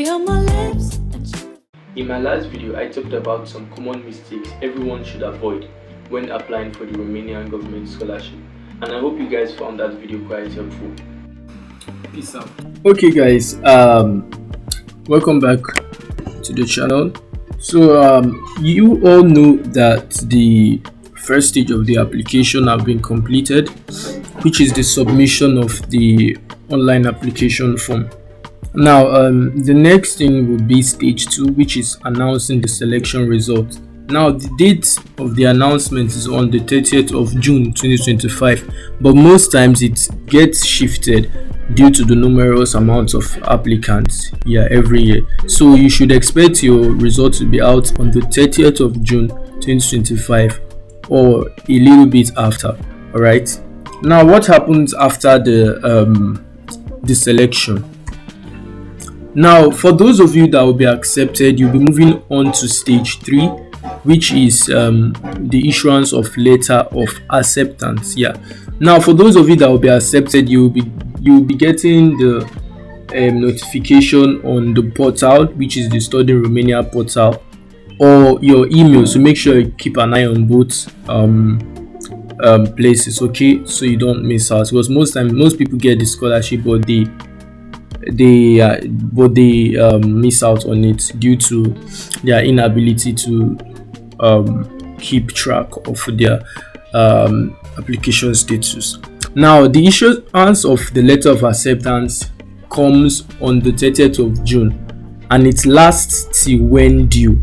cherry on my lips. In my last video, I talked about some common mistakes everyone should avoid when applying for the Romanian Government Scholarship, and I hope you guys found that video quite helpful. Peace out. Okay guys, welcome back to the channel. So you all know that the first stage of the application have been completed, which is the submission of the online application form. Now the next thing will be stage 2, which is announcing the selection result. Now the date of the announcement is on the 30th of June 2025, but most times it gets shifted due to the numerous amounts of applicants every year. So you should expect your result to be out on the 30th of June 2025 or a little bit after. All right, now what happens after the selection? Now for those of you that will be accepted, you'll be moving on to stage 3, which is the issuance of letter of acceptance. Now for those of you that will be accepted, you'll be getting the notification on the portal, which is the Study in Romania portal, or your email. So make sure you keep an eye on both places, okay, so you don't miss out, because most people get the scholarship but they miss out on it due to their inability to keep track of their application status. Now the issuance of the letter of acceptance comes on the 30th of June, and it lasts till when due.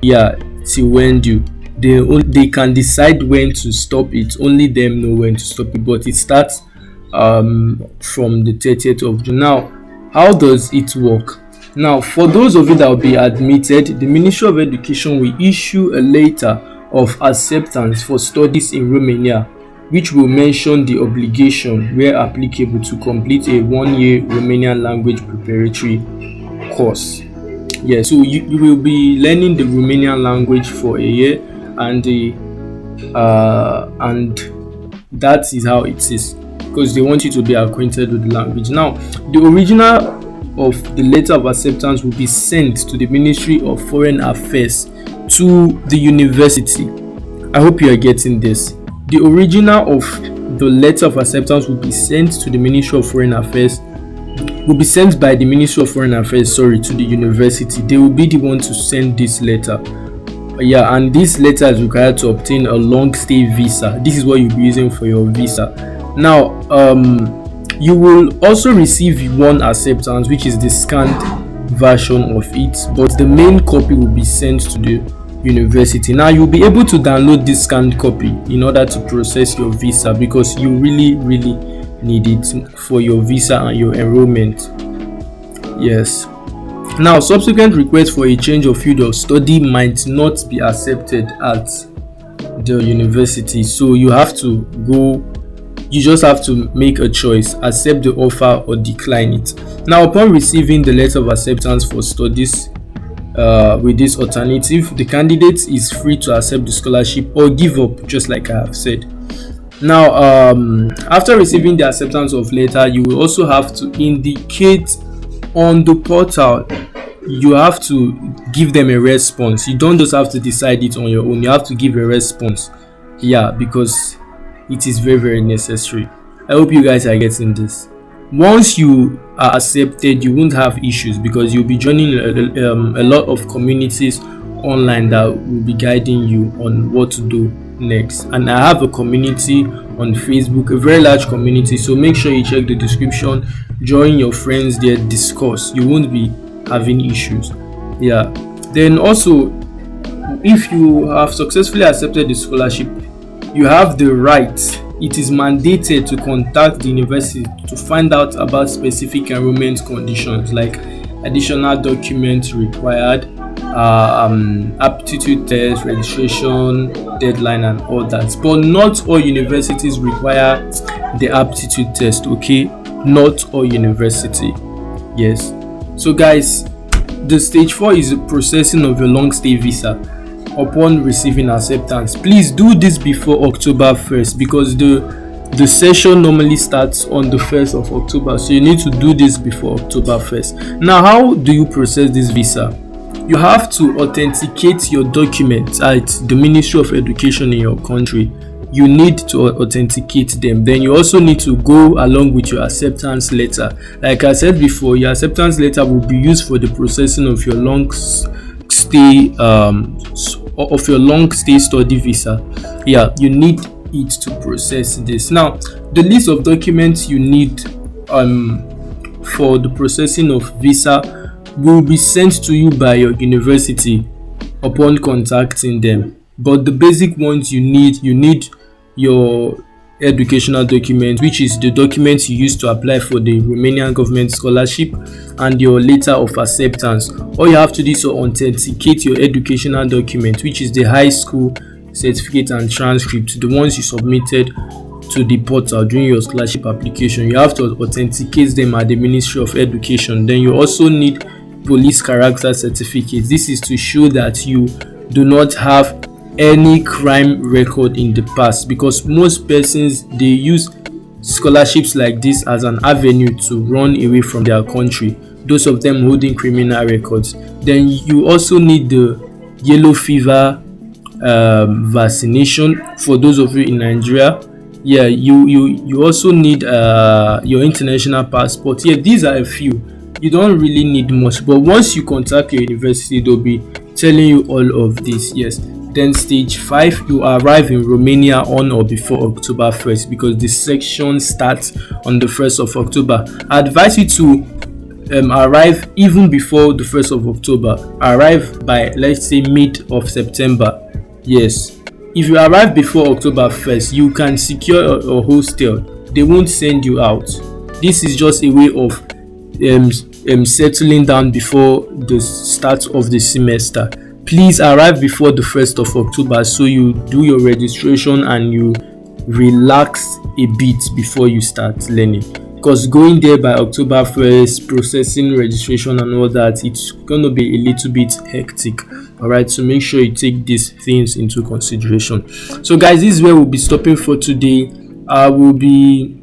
Till when due. They can decide when to stop it. Only them know when to stop it, but it starts from the 30th of June. Now how does it work? Now for those of you that will be admitted, the Ministry of Education will issue a letter of acceptance for studies in Romania, which will mention the obligation, where applicable, to complete a 1-year Romanian language preparatory course. So you will be learning the Romanian language for a year, and that is how it is, because they want you to be acquainted with the language. Now the original of the letter of acceptance will be sent to the Ministry of Foreign Affairs to the university. I hope you are getting this. The original of the letter of acceptance will be sent to the Ministry of Foreign Affairs, will be sent by the Ministry of Foreign Affairs, to the university. They will be the one to send this letter. And this letter is required to obtain a long stay visa. This is what you'll be using for your visa. Now you will also receive one acceptance, which is the scanned version of it, but the main copy will be sent to the university. Now you'll be able to download this scanned copy in order to process your visa, because you really need it for your visa and your enrollment. Now subsequent requests for a change of field of study might not be accepted at the university, so you just have to make a choice: accept the offer or decline it. Now upon receiving the letter of acceptance for studies with this alternative, the candidate is free to accept the scholarship or give up, just like I have said. Now after receiving the acceptance of letter, you will also have to indicate on the portal. You have to give them a response. You don't just have to decide it on your own. You have to give a response, because it is very necessary. I hope you guys are getting this. Once you are accepted, you won't have issues, because you'll be joining a lot of communities online that will be guiding you on what to do next. And I have a community on Facebook, a very large community, so make sure you check the description, join your friends there, discuss. You won't be having issues. Then also, if you have successfully accepted the scholarship, you have the right, it is mandated to contact the university to find out about specific enrollment conditions, like additional documents required, aptitude test, registration deadline, and all that. But not all universities require the aptitude test, okay? Not all university. So guys, the stage 4 is the processing of a long stay visa upon receiving acceptance. Please do this before October 1st, because the The session normally starts on the 1st of October, so you need to do this before October 1st. Now, how do you process this visa? You have to authenticate your documents at the Ministry of Education in your country. You need to authenticate them. Then you also need to go along with your acceptance letter. Like I said before, your acceptance letter will be used for the processing of your long stay study visa. Yeah, you need it to process this. Now, the list of documents you need for the processing of visa will be sent to you by your university upon contacting them. But the basic ones you need your educational document, which is the documents you use to apply for the Romanian Government Scholarship, and your letter of acceptance. All you have to do is to authenticate your educational document, which is the high school certificate and transcript, the ones you submitted to the portal during your scholarship application. You have to authenticate them at the Ministry of Education. Then you also need police character certificate. This is to show that you do not have any crime record in the past, because most persons, they use scholarships like this as an avenue to run away from their country, those of them holding criminal records. Then you also need the yellow fever vaccination for those of you in Nigeria. Yeah, you also need your international passport. Yeah, these are a few. You don't really need much, but once you contact your university, they'll be telling you all of this. Yes. Then stage 5, you arrive in Romania on or before October 1st, because the section starts on the 1st of October. I advise you to arrive even before the 1st of October. Arrive by, let's say, mid of September. Yes. If you arrive before October 1st, you can secure a hostel. They won't send you out. This is just a way of settling down before the start of the semester. Please arrive before the 1st of October so you do your registration and you relax a bit before you start learning. Because going there by October 1st, processing registration and all that, it's going to be a little bit hectic. Alright, so make sure you take these things into consideration. So guys, this is where we'll be stopping for today. I will be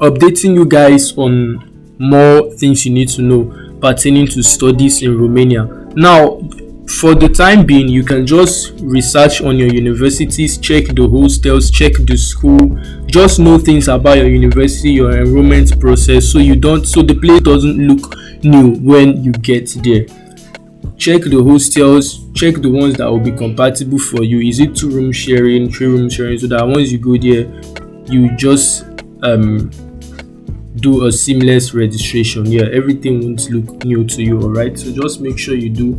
updating you guys on more things you need to know pertaining to studies in Romania. Now, for the time being, you can just research on your universities, check the hostels, check the school, just know things about your university, your enrollment process, so the place doesn't look new when you get there. Check the hostels, check the ones that will be compatible for you. Is it 2-room sharing, 3-room sharing, so that once you go there, you just do a seamless registration. Yeah, everything won't look new to you. All right, so just make sure you do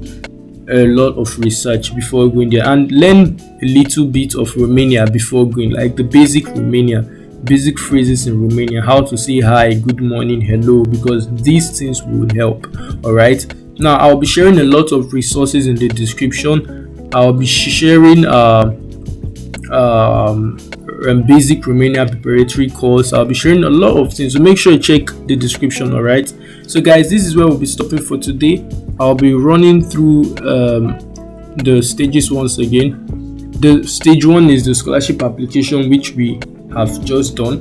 a lot of research before going there, and learn a little bit of Romania before going, like the basic phrases in Romania, how to say hi, good morning, hello, because these things will help. All right, now I'll be sharing a lot of resources in the description. I'll be sharing basic Romania preparatory course. I'll be sharing a lot of things, so make sure you check the description. All right, so guys, this is where we'll be stopping for today. I'll be running through the stages once again. The stage 1 is the scholarship application, which we have just done.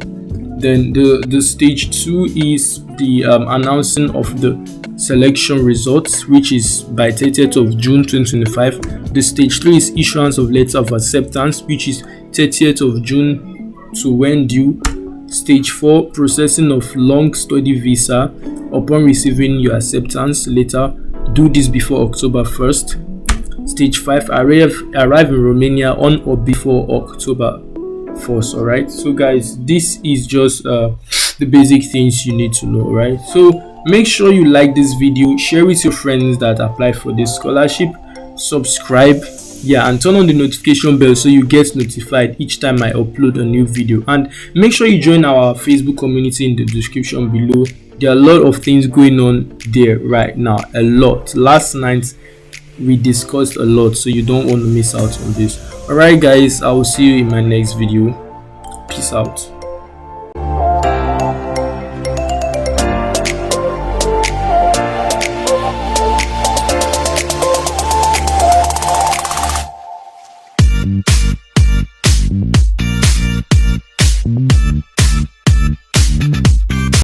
Then the stage 2 is the announcing of the selection results, which is by 30th of June 2025. The stage 3 is issuance of letter of acceptance, which is 30th of June to when due. Stage 4, processing of long study visa upon receiving your acceptance letter. Do this before October 1st. Stage 5, arrive in Romania on or before October 1st. All right, so guys, this is just the basic things you need to know. Right, so make sure you like this video, share with your friends that apply for this scholarship, subscribe, and turn on the notification bell so you get notified each time I upload a new video. And make sure you join our Facebook community in the description below. There are a lot of things going on there right now, a lot. Last night we discussed a lot, so you don't want to miss out on this. All right guys, I will see you in my next video. Peace out.